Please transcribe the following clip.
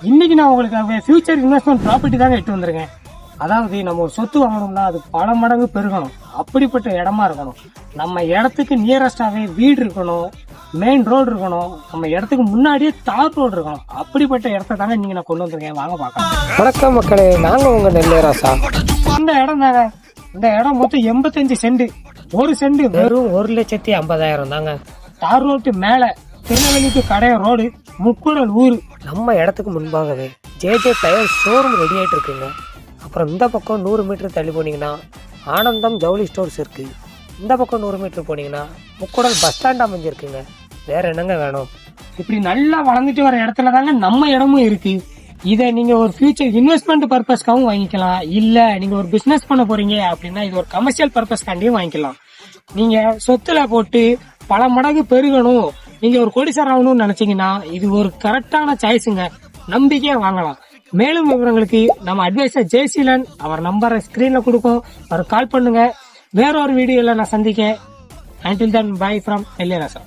இன்னைக்கு நான் உங்களுக்கு ஃபியூச்சர் இன்வெஸ்ட்மெண்ட் ப்ராப்பர்ட்டி தாங்க எட்டு வந்திருக்கேன். அதாவது நம்ம ஒரு சொத்து வாங்கணும்னா அது பல மடங்கு பெருகணும், அப்படிப்பட்ட இடமா இருக்கணும். நம்ம இடத்துக்கு நியரஸ்டாவே வீடு இருக்கணும், மெயின் ரோடு இருக்கணும், நம்ம இடத்துக்கு முன்னாடியே தார் ரோடு இருக்கணும். அப்படிப்பட்ட இடத்த தாங்க நீங்க நான் கொண்டு வந்திருக்கேன். வாங்க பார்க்கலாம். வணக்கம் மக்களே, நாங்க உங்க நெல்லேராசா. இந்த இடம் தாங்க, இந்த இடம் மொத்தம் 85 சென்ட். ஒரு சென்ட் வெறும் 1,50,000 தாங்க. தார் ரோட்டு மேல திருநெல்வேலிக்கு கடைய ரோடு, முக்குடல் ஊரு. நம்ம இடத்துக்கு முன்பாகவே ஜேஜே டயர் ஷோரூம் ரெடி ஆயிட்டு இருக்குங்க. அப்புறம் இந்த பக்கம் 100 மீட்டர் தள்ளி போனீங்கன்னா ஆனந்தம் ஜவுளி ஸ்டோர்ஸ் இருக்கு. இந்த பக்கம் 100 மீட்டர் போனீங்கன்னா முக்குடல் பஸ் ஸ்டாண்ட் அமைஞ்சிருக்குங்க. வேற என்னங்க வேணும்? இப்படி நல்லா வளர்ந்துட்டு வர இடத்துல தாங்க நம்ம இடமும் இருக்கு. இதை நீங்க ஒரு ஃபியூச்சர் இன்வெஸ்ட்மெண்ட் பர்பஸ்க்காகவும் வாங்கிக்கலாம், இல்ல நீங்க ஒரு பிசினஸ் பண்ண போறீங்க அப்படின்னா இது ஒரு கமர்ஷியல் பர்பஸ்க்காண்டியும் வாங்கிக்கலாம். நீங்க சொத்துல போட்டு பல மடங்கு பெருகணும், நீங்க ஒரு கோடீஸ்வரர் ஆகணும்னு நினைச்சீங்கன்னா இது ஒரு கரெக்டான சாய்ஸுங்க. நம்பிக்கையா வாங்கலாம். மேலும் விவரங்களுக்கு நம்ம அட்வைசர் ஜெயசீலன் அவர் நம்பரை ஸ்கிரீன்ல கொடுக்கும், அவர் கால் பண்ணுங்க. வேற ஒரு வீடியோல நான் சந்திக்கேன். Until then, bye from Nelleraza.